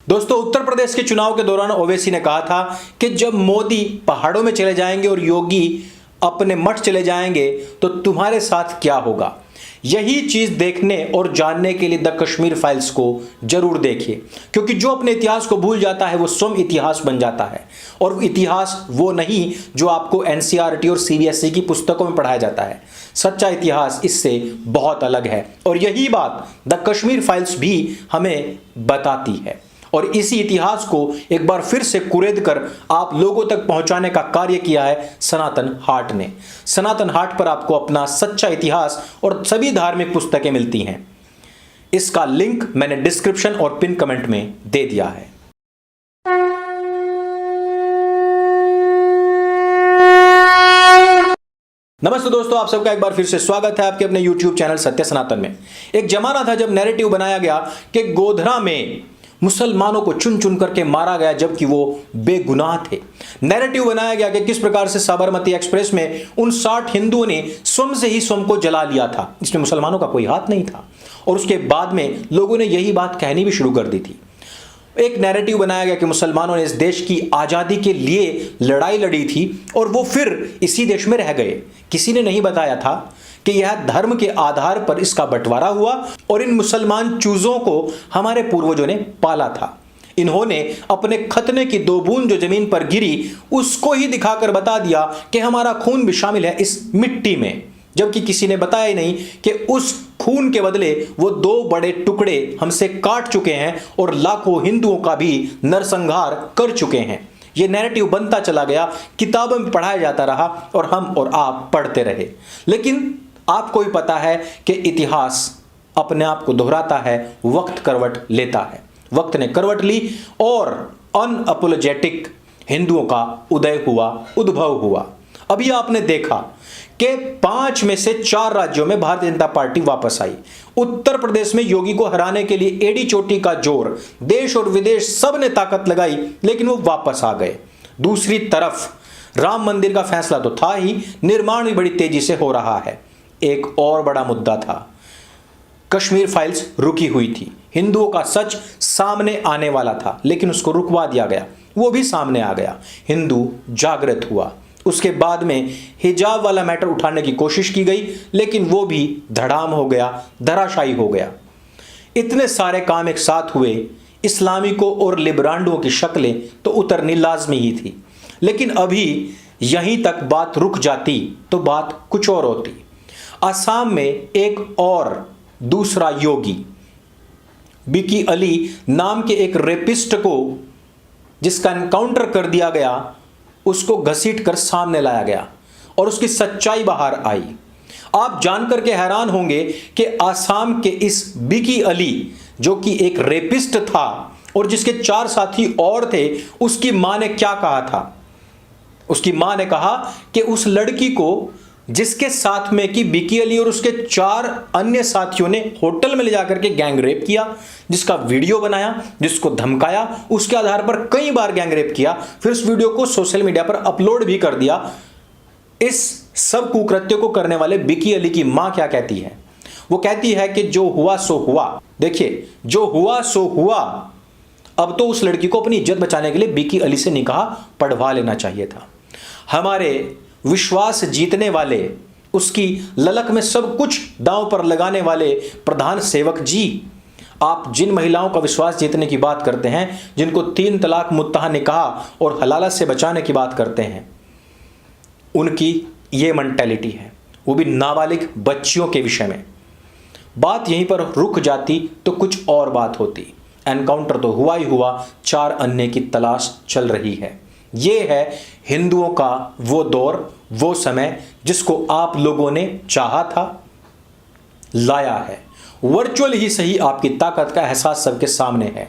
दोस्तों, उत्तर प्रदेश के चुनाव के दौरान ओवैसी ने कहा था कि जब मोदी पहाड़ों में चले जाएंगे और योगी अपने मठ चले जाएंगे तो तुम्हारे साथ क्या होगा। यही चीज देखने और जानने के लिए द कश्मीर फाइल्स को जरूर देखिए, क्योंकि जो अपने इतिहास को भूल जाता है वो स्वयं इतिहास बन जाता है। और इतिहास वो नहीं जो आपको एनसीईआरटी और सीबीएसई की पुस्तकों में पढ़ाया जाता है। सच्चा इतिहास इससे बहुत अलग है और यही बात द कश्मीर फाइल्स भी हमें बताती है। और इसी इतिहास को एक बार फिर से कुरेद कर आप लोगों तक पहुंचाने का कार्य किया है सनातन हाट ने। सनातन हाट पर आपको अपना सच्चा इतिहास और सभी धार्मिक पुस्तकें मिलती हैं। इसका लिंक मैंने डिस्क्रिप्शन और पिन कमेंट में दे दिया है। नमस्ते दोस्तों, आप सबका एक बार फिर से स्वागत है आपके अपने YouTube चैनल सत्य सनातन में। एक जमाना था जब नैरेटिव बनाया गया कि गोधरा में मुसलमानों को चुन चुन करके मारा गया जबकि वो बेगुनाह थे। नैरेटिव बनाया गया कि किस प्रकार से साबरमती एक्सप्रेस में उन 60 हिंदुओं ने स्वयं से ही स्वयं को जला लिया था, इसमें मुसलमानों का कोई हाथ नहीं था। और उसके बाद में लोगों ने यही बात कहनी भी शुरू कर दी थी। एक नैरेटिव बनाया गया कि मुसलमानों ने इस देश की आज़ादी के लिए लड़ाई लड़ी थी और वो फिर इसी देश में रह गए। किसी ने नहीं बताया था कि यह धर्म के आधार पर इसका बंटवारा हुआ और इन मुसलमान चूजों को हमारे पूर्वजों ने पाला था। इन्होंने अपने खतने की 2 बूंद जो जमीन पर गिरी उसको ही दिखाकर बता दिया कि हमारा खून भी शामिल है इस मिट्टी में, जबकि किसी ने बताया ही नहीं कि उस खून के बदले वो 2 बड़े टुकड़े हमसे काट चुके हैं और लाखों हिंदुओं का भी नरसंहार कर चुके हैं। ये नैरेटिव बनता चला गया, किताबों में पढ़ाया जाता रहा और हम और आप पढ़ते रहे। लेकिन आपको भी पता है कि इतिहास अपने आप को दोहराता है, वक्त करवट लेता है। वक्त ने करवट ली और अनअपोलोजेटिक हिंदुओं का उदय हुआ, उद्भव हुआ। अभी आपने देखा कि 5 में से 4 राज्यों में भारतीय जनता पार्टी वापस आई। उत्तर प्रदेश में योगी को हराने के लिए एड़ी चोटी का जोर, देश और विदेश सब ने ताकत लगाई, लेकिन वो वापस आ गए। दूसरी तरफ राम मंदिर का फैसला तो था ही, निर्माण भी बड़ी तेजी से हो रहा है। एक और बड़ा मुद्दा था, कश्मीर फाइल्स रुकी हुई थी। हिंदुओं का सच सामने आने वाला था लेकिन उसको रुकवा दिया गया, वो भी सामने आ गया। हिंदू जागृत हुआ। उसके बाद में हिजाब वाला मैटर उठाने की कोशिश की गई लेकिन वो भी धड़ाम हो गया, धराशायी हो गया। इतने सारे काम एक साथ हुए, इस्लामिकों और लिबरांडुओं की शक्लें तो उतरनी लाजमी ही थी। लेकिन अभी यहीं तक बात रुक जाती तो बात कुछ और होती। असम में एक और दूसरा योगी बिकी अली नाम के एक रेपिस्ट को जिसका एनकाउंटर कर दिया गया, उसको घसीट कर सामने लाया गया और उसकी सच्चाई बाहर आई। आप जानकर के हैरान होंगे कि असम के इस बिकी अली जो कि एक रेपिस्ट था और जिसके 4 साथी और थे, उसकी मां ने क्या कहा था। उसकी मां ने कहा कि उस लड़की को जिसके साथ में कि बिकी अली और उसके 4 अन्य साथियों ने होटल में ले जाकर के गैंग रेप किया, जिसका वीडियो बनाया, जिसको धमकाया, उसके आधार पर कई बार गैंग रेप किया, फिर उस वीडियो को सोशल मीडिया पर अपलोड भी कर दिया। इस सब कुकृत्यों को करने वाले बिकी अली की मां क्या कहती है? वो कहती है कि जो हुआ सो हुआ। देखिए, जो हुआ सो हुआ। अब तो उस लड़की को अपनी इज्जत बचाने के लिए बिकी अली से निकाह पढ़वा लेना चाहिए था। हमारे विश्वास जीतने वाले, उसकी ललक में सब कुछ दांव पर लगाने वाले प्रधान सेवक जी, आप जिन महिलाओं का विश्वास जीतने की बात करते हैं, जिनको 3 तलाक, मुत्तहा निकाह और हलाला से बचाने की बात करते हैं, उनकी ये मेंटालिटी है, वो भी नाबालिग बच्चियों के विषय में। बात यहीं पर रुक जाती तो कुछ और बात होती। एनकाउंटर तो हुआ ही हुआ, 4 अन्य की तलाश चल रही है। ये है हिंदुओं का वो दौर, वो समय जिसको आप लोगों ने चाहा था, लाया है। वर्चुअल ही सही आपकी ताकत का एहसास सबके सामने है।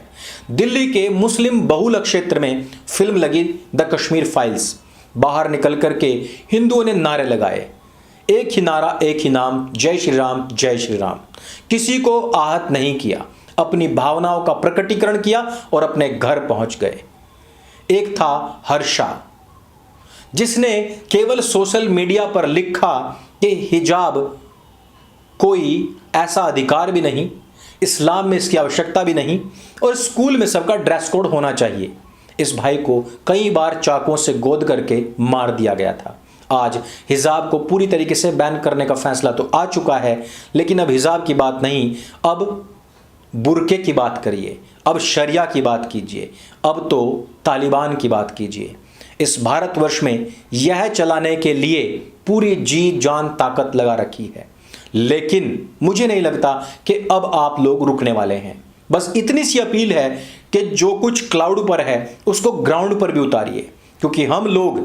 दिल्ली के मुस्लिम बहुल क्षेत्र में फिल्म लगी द कश्मीर फाइल्स। बाहर निकल करके हिंदुओं ने नारे लगाए, एक ही नारा, एक ही नाम, जय श्री राम, जय श्री राम। किसी को आहत नहीं किया, अपनी भावनाओं का प्रकटीकरण किया और अपने घर पहुंच गए। एक था हर्षा, जिसने केवल सोशल मीडिया पर लिखा कि हिजाब कोई ऐसा अधिकार भी नहीं इस्लाम में इसकी आवश्यकता भी नहीं, और स्कूल में सबका ड्रेस कोड होना चाहिए। इस भाई को कई बार चाकुओं से गोद करके मार दिया गया था। आज हिजाब को पूरी तरीके से बैन करने का फैसला तो आ चुका है, लेकिन अब हिजाब की बात नहीं, अब बुर्के की बात करिए, अब शरिया की बात कीजिए, अब तो तालिबान की बात कीजिए। इस भारतवर्ष में यह चलाने के लिए पूरी जी जान ताकत लगा रखी है, लेकिन मुझे नहीं लगता कि अब आप लोग रुकने वाले हैं। बस इतनी सी अपील है कि जो कुछ क्लाउड पर है उसको ग्राउंड पर भी उतारिए, क्योंकि हम लोग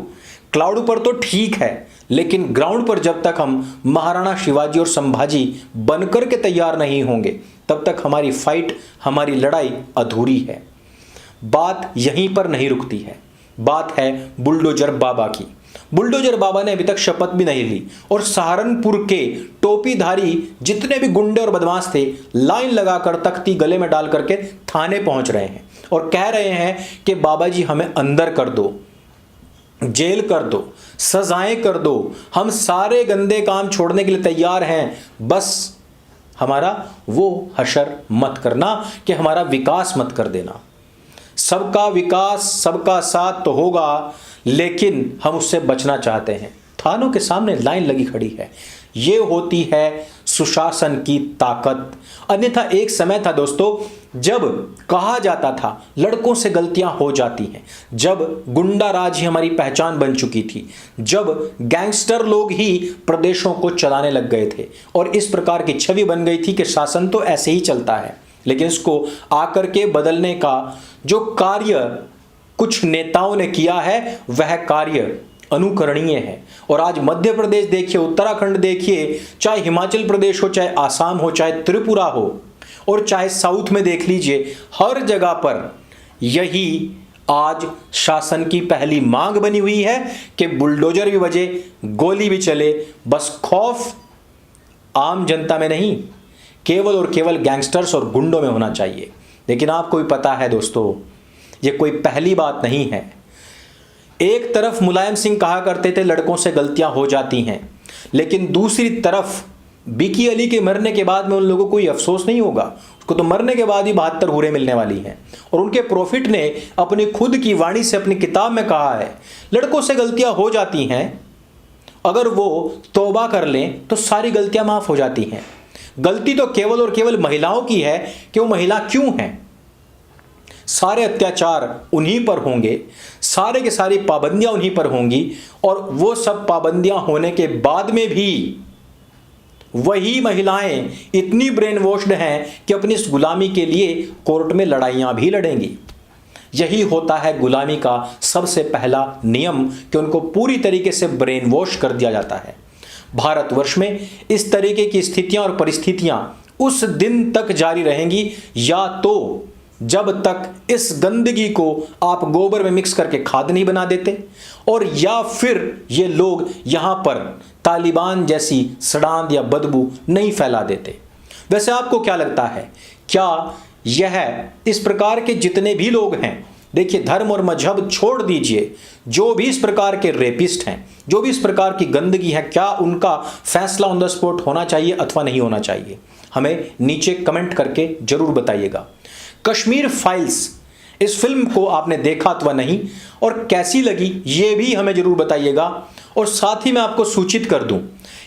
क्लाउड पर तो ठीक है, लेकिन ग्राउंड पर जब तक हम महाराणा शिवाजी और संभाजी बनकर के तैयार नहीं होंगे तब तक हमारी फाइट, हमारी लड़ाई अधूरी है। बात यहीं पर नहीं रुकती है, बात है बुलडोजर बाबा की। बुलडोजर बाबा ने अभी तक शपथ भी नहीं ली, और सहारनपुर के टोपीधारी जितने भी गुंडे और बदमाश थे लाइन लगाकर तख्ती गले में डाल करके थाने पहुंच रहे हैं और कह रहे हैं कि बाबा जी हमें अंदर कर दो, जेल कर दो, सजाएं कर दो, हम सारे गंदे काम छोड़ने के लिए तैयार हैं, बस हमारा वो हशर मत करना कि हमारा विकास मत कर देना। सबका विकास, सबका साथ तो होगा, लेकिन हम उससे बचना चाहते हैं। थानों के सामने लाइन लगी खड़ी है, ये होती है सुशासन की ताकत। अन्यथा एक समय था दोस्तों जब कहा जाता था लड़कों से गलतियां हो जाती हैं, जब गुंडा राज ही हमारी पहचान बन चुकी थी, जब गैंगस्टर लोग ही प्रदेशों को चलाने लग गए थे, और इस प्रकार की छवि बन गई थी कि शासन तो ऐसे ही चलता है। लेकिन इसको आकर के बदलने का जो कार्य कुछ नेताओं ने किया है वह कार्य अनुकरणीय है। और आज मध्य प्रदेश देखिए, उत्तराखंड देखिए, चाहे हिमाचल प्रदेश हो, चाहे आसाम हो, चाहे त्रिपुरा हो, और चाहे साउथ में देख लीजिए, हर जगह पर यही आज शासन की पहली मांग बनी हुई है कि बुलडोजर भी बजे, गोली भी चले, बस खौफ आम जनता में नहीं, केवल और केवल गैंगस्टर्स और गुंडों में होना चाहिए। लेकिन आपको भी पता है दोस्तों, ये कोई पहली बात नहीं है। एक तरफ मुलायम सिंह कहा करते थे लड़कों से गलतियां हो जाती हैं, लेकिन दूसरी तरफ बिकी अली के मरने के बाद में उन लोगों को कोई अफसोस नहीं होगा। उसको तो मरने के बाद ही 72 हुरें मिलने वाली हैं। और उनके प्रॉफिट ने अपनी खुद की वाणी से अपनी किताब में कहा है लड़कों से गलतियां हो जाती हैं, अगर वो तौबा कर लें तो सारी गलतियां माफ हो जाती हैं। गलती तो केवल और केवल महिलाओं की है कि वो महिला क्यों हैं। सारे अत्याचार उन्हीं पर होंगे, सारे के सारी पाबंदियां उन्हीं पर होंगी, और वो सब पाबंदियां होने के बाद में भी वही महिलाएं इतनी ब्रेन वॉश्ड हैं कि अपनी इस गुलामी के लिए कोर्ट में लड़ाइयां भी लड़ेंगी। यही होता है गुलामी का सबसे पहला नियम कि उनको पूरी तरीके से ब्रेन वॉश कर दिया जाता है। भारतवर्ष में इस तरीके की स्थितियां और परिस्थितियां उस दिन तक जारी रहेंगी, या तो जब तक इस गंदगी को आप गोबर में मिक्स करके खाद नहीं बना देते, और या फिर ये लोग यहां पर तालिबान जैसी सड़ांध या बदबू नहीं फैला देते। वैसे आपको क्या लगता है, क्या यह इस प्रकार के जितने भी लोग हैं, देखिए धर्म और मजहब छोड़ दीजिए, जो भी इस प्रकार के रेपिस्ट हैं, जो भी इस प्रकार की गंदगी है, क्या उनका फैसला ऑन द स्पॉट होना चाहिए अथवा नहीं होना चाहिए? हमें नीचे कमेंट करके जरूर बताइएगा। कश्मीर फाइल्स, इस फिल्म को आपने देखा अथवा नहीं, और कैसी लगी ये भी हमें जरूर बताइएगा। और साथ ही मैं आपको सूचित कर दूं,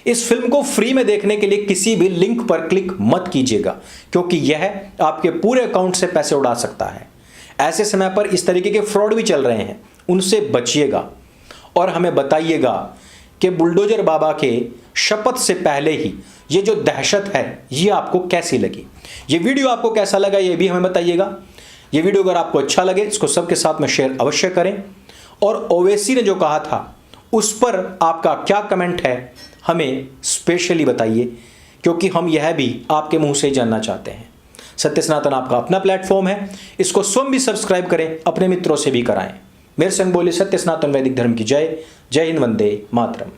इस फिल्म को फ्री में देखने के लिए किसी भी लिंक पर क्लिक मत कीजिएगा, क्योंकि यह आपके पूरे अकाउंट से पैसे उड़ा सकता है। ऐसे समय पर इस तरीके के फ्रॉड भी चल रहे हैं, उनसे बचिएगा। और हमें बताइएगा कि बुलडोजर बाबा के शपथ से पहले ही ये जो दहशत है ये आपको कैसी लगी। ये वीडियो आपको कैसा लगा ये भी हमें बताइएगा। ये वीडियो अगर आपको अच्छा लगे इसको सबके साथ में शेयर अवश्य करें। और ओवैसी ने जो कहा था उस पर आपका क्या कमेंट है हमें स्पेशली बताइए, क्योंकि हम यह भी आपके मुंह से जानना चाहते हैं। सत्य सनातन आपका अपना प्लेटफॉर्म है, इसको स्वयं भी सब्सक्राइब करें, अपने मित्रों से भी कराएं। मेरे संग बोले सत्य सनातन वैदिक धर्म की जय। जय हिंद, वंदे मातरम।